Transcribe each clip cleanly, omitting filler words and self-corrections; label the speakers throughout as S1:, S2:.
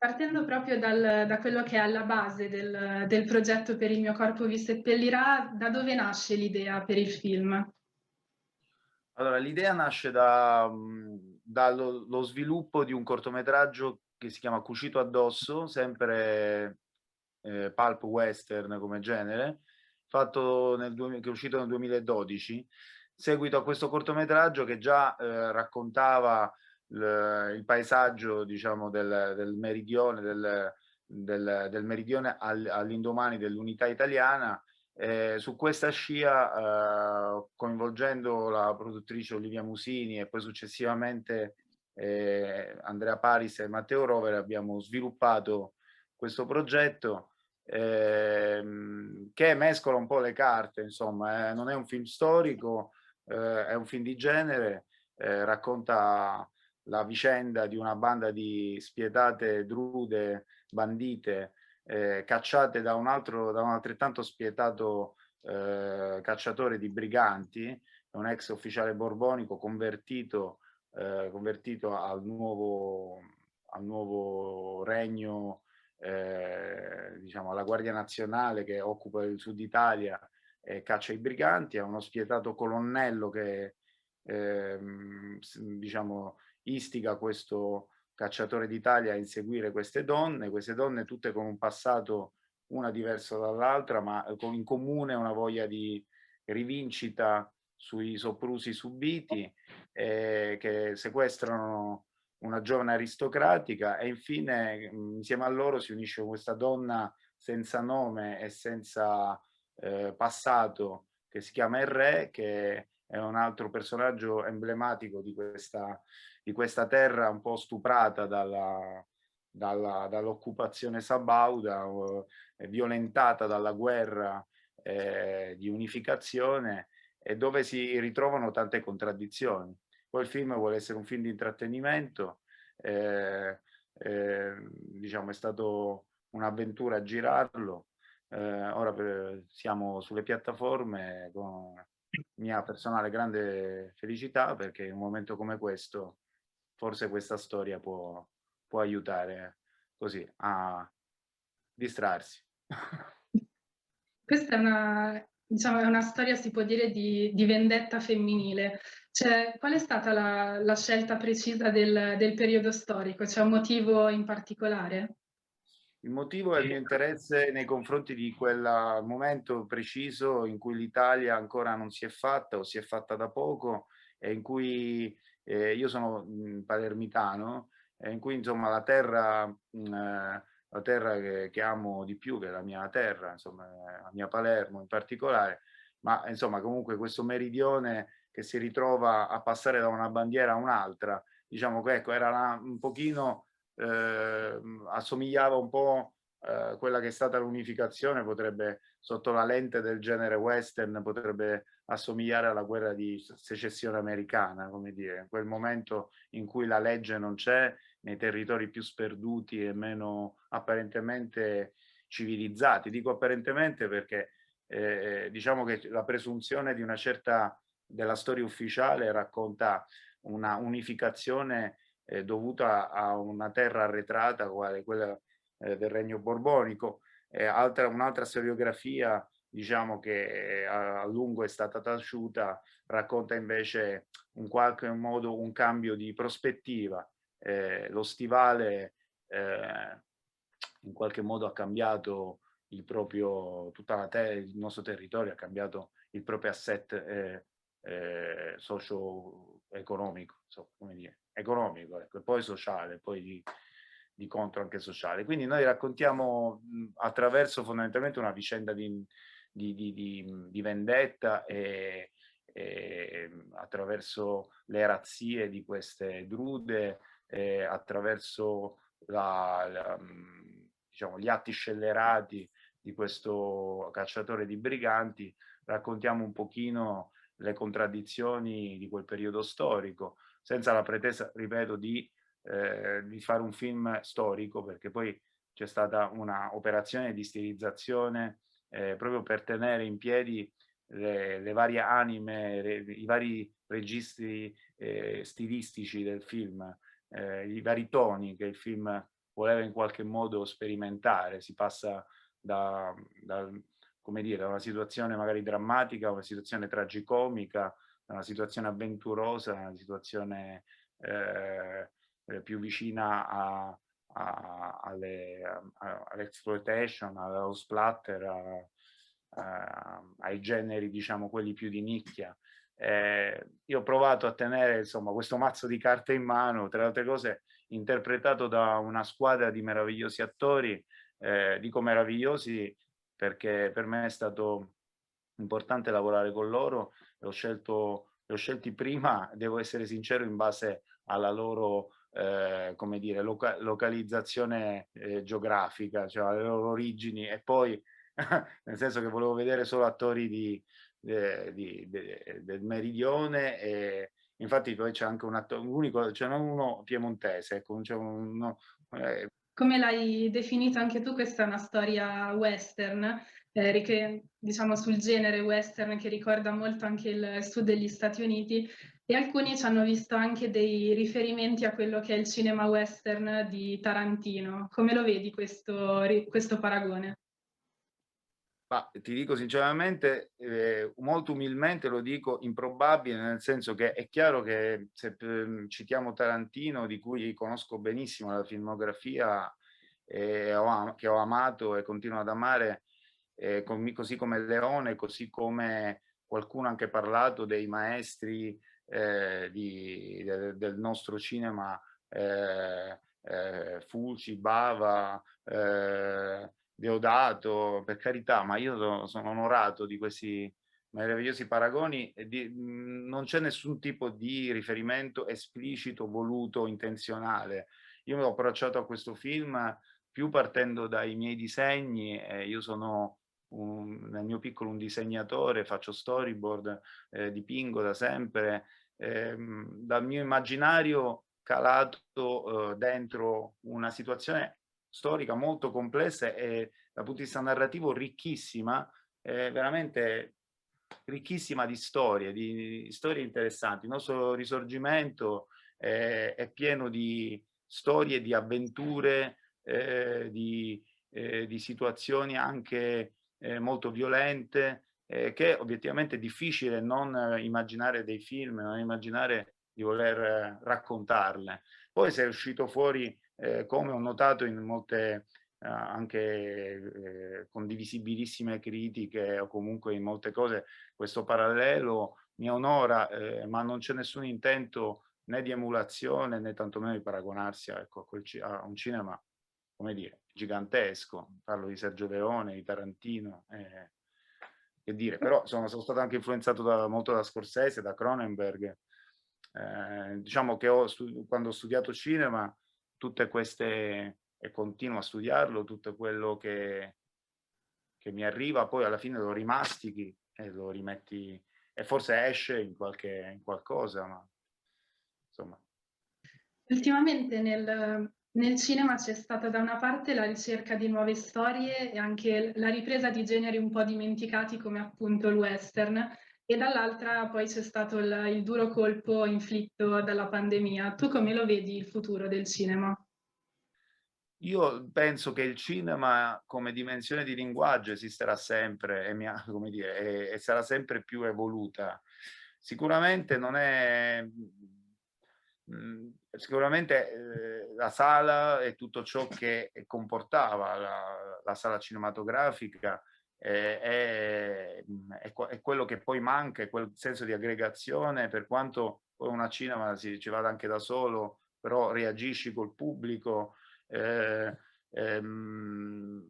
S1: Partendo proprio da quello che è alla base del progetto Per il mio corpo vi seppellirà, da dove nasce l'idea per il film?
S2: Allora, l'idea nasce dallo lo sviluppo di un cortometraggio che si chiama Cucito addosso, sempre pulp western come genere, che è uscito nel 2012, seguito a questo cortometraggio che già raccontava il paesaggio, diciamo, del meridione, del meridione all'indomani dell'unità italiana. Su questa scia, coinvolgendo la produttrice Olivia Musini e poi successivamente Andrea Paris e Matteo Rovere, abbiamo sviluppato questo progetto che mescola un po' le carte, insomma, non è un film storico, è un film di genere, racconta la vicenda di una banda di spietate drude, bandite, cacciate da un altrettanto spietato cacciatore di briganti, un ex ufficiale borbonico convertito al nuovo regno, diciamo alla Guardia Nazionale che occupa il sud Italia e caccia i briganti, è uno spietato colonnello che diciamo istiga questo cacciatore d'Italia a inseguire queste donne tutte con un passato una diversa dall'altra, ma con in comune una voglia di rivincita sui soprusi subiti, che sequestrano una giovane aristocratica e infine insieme a loro si unisce questa donna senza nome e senza passato che si chiama il Re, che è un altro personaggio emblematico di questa terra un po' stuprata dall'occupazione sabauda, violentata dalla guerra di unificazione e dove si ritrovano tante contraddizioni. Poi il film vuole essere un film di intrattenimento, diciamo è stato un'avventura girarlo, siamo sulle piattaforme con mia personale grande felicità perché in un momento come questo forse questa storia può aiutare così a distrarsi.
S1: Questa è diciamo, è una storia, si può dire, di vendetta femminile. Cioè, qual è stata la scelta precisa del periodo storico? C'è un motivo in particolare?
S2: Il motivo è il mio interesse nei confronti di quel momento preciso in cui l'Italia ancora non si è fatta o si è fatta da poco e in cui io sono palermitano e in cui insomma la terra che amo di più, che è la mia terra, insomma la mia Palermo in particolare, ma insomma comunque questo meridione che si ritrova a passare da una bandiera a un'altra, diciamo che ecco, un pochino assomigliava un po' a quella che è stata l'unificazione, potrebbe, sotto la lente del genere western, potrebbe assomigliare alla guerra di secessione americana, come dire, quel momento in cui la legge non c'è nei territori più sperduti e meno apparentemente civilizzati. Dico apparentemente perché diciamo che la presunzione di una certa della storia ufficiale racconta una unificazione dovuta a una terra arretrata quale quella del Regno Borbonico. Un'altra storiografia, diciamo che a lungo è stata taciuta, racconta invece in qualche modo un cambio di prospettiva. Lo stivale in qualche modo ha cambiato il nostro territorio ha cambiato il proprio asset socio-economico, so, come dire, economico, ecco, e poi sociale, poi di contro anche sociale. Quindi noi raccontiamo attraverso fondamentalmente una vicenda di vendetta e attraverso le razzie di queste drude, attraverso diciamo, gli atti scellerati di questo cacciatore di briganti, raccontiamo un pochino le contraddizioni di quel periodo storico, senza la pretesa, ripeto, di fare un film storico, perché poi c'è stata una operazione di stilizzazione proprio per tenere in piedi le varie anime, i vari registri stilistici del film, i vari toni che il film voleva in qualche modo sperimentare. Si passa da, come dire, da una situazione magari drammatica a una situazione tragicomica, da una situazione avventurosa a una situazione più vicina all'exploitation, allo splatter, ai generi, diciamo, quelli più di nicchia. Io ho provato a tenere, insomma, questo mazzo di carte in mano, tra le altre cose interpretato da una squadra di meravigliosi attori, dico meravigliosi perché per me è stato importante lavorare con loro, li ho scelti prima, devo essere sincero, in base alla loro come dire, localizzazione geografica, cioè alle loro origini, e poi nel senso che volevo vedere solo attori del meridione, e infatti poi c'è anche un attore, unico, c'è uno piemontese, ecco, c'è uno,
S1: Come l'hai definito anche tu, questa è una storia western, diciamo sul genere western, che ricorda molto anche il sud degli Stati Uniti, e alcuni ci hanno visto anche dei riferimenti a quello che è il cinema western di Tarantino. Come lo vedi questo paragone?
S2: ma ti dico sinceramente, molto umilmente lo dico, improbabile, nel senso che è chiaro che se citiamo Tarantino, di cui conosco benissimo la filmografia, che ho amato e continuo ad amare, così come Leone, così come qualcuno ha anche parlato dei maestri del nostro cinema, Fulci, Bava, Deodato, per carità, ma io sono onorato di questi meravigliosi paragoni, e non c'è nessun tipo di riferimento esplicito, voluto, intenzionale. Io mi ho approcciato a questo film più partendo dai miei disegni, io sono nel mio piccolo un disegnatore, faccio storyboard, dipingo da sempre, dal mio immaginario calato dentro una situazione storica molto complessa e dal punto di vista narrativo ricchissima, veramente ricchissima di storie interessanti. Il nostro risorgimento è pieno di storie, di avventure, di situazioni anche molto violente, che obiettivamente è difficile non immaginare dei film, non immaginare di voler raccontarle. Poi se è uscito fuori, come ho notato in molte anche condivisibilissime critiche, o comunque in molte cose, questo parallelo mi onora, ma non c'è nessun intento né di emulazione né tantomeno di paragonarsi, ecco, a un cinema, come dire, gigantesco. Parlo di Sergio Leone, di Tarantino, che dire, però sono stato anche influenzato molto da Scorsese, da Cronenberg. Diciamo che quando ho studiato cinema, tutte queste, e continuo a studiarlo, tutto quello che mi arriva, poi alla fine lo rimastichi e lo rimetti, e forse esce in qualcosa, ma insomma.
S1: Ultimamente nel cinema c'è stata da una parte la ricerca di nuove storie e anche la ripresa di generi un po' dimenticati come appunto il western, e dall'altra poi c'è stato il duro colpo inflitto dalla pandemia. Tu come lo vedi il futuro del cinema?
S2: Io penso che il cinema come dimensione di linguaggio esisterà sempre come dire, e sarà sempre più evoluta. Sicuramente non è... sicuramente la sala e tutto ciò che comportava la sala cinematografica è quello che poi manca, è quel senso di aggregazione, per quanto poi una cinema ci vada anche da solo, però reagisci col pubblico. Eh, ehm,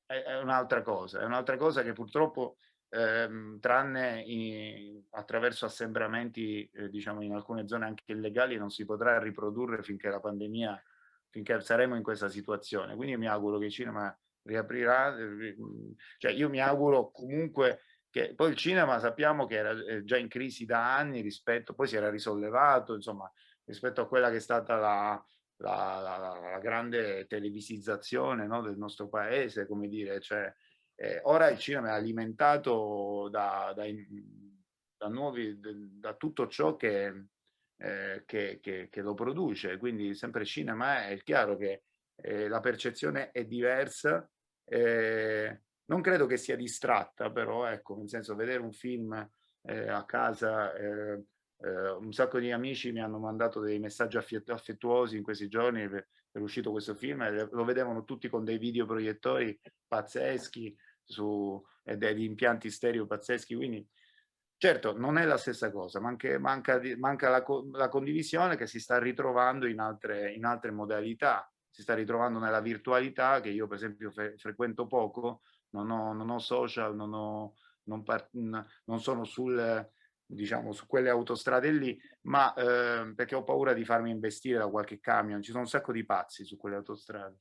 S2: è un'altra cosa che purtroppo, tranne attraverso assembramenti, diciamo in alcune zone anche illegali, non si potrà riprodurre finché la pandemia, finché saremo in questa situazione. Quindi mi auguro che il cinema riaprirà, cioè io mi auguro comunque che poi il cinema sappiamo che era già in crisi da anni rispetto, poi si era risollevato, insomma, rispetto a quella che è stata la grande televisizzazione, no, del nostro paese, come dire, cioè, ora il cinema è alimentato da tutto ciò che lo produce, quindi sempre cinema è chiaro che la percezione è diversa. Non credo che sia distratta, però, ecco, nel senso, vedere un film a casa, un sacco di amici mi hanno mandato dei messaggi affettuosi in questi giorni per uscito questo film, e lo vedevano tutti con dei videoproiettori pazzeschi e degli impianti stereo pazzeschi, quindi certo non è la stessa cosa, manca la condivisione che si sta ritrovando in altre modalità, si sta ritrovando nella virtualità, che io per esempio frequento poco, non ho social, non sono diciamo, su quelle autostrade lì, ma perché ho paura di farmi investire da qualche camion, ci sono un sacco di pazzi su quelle autostrade.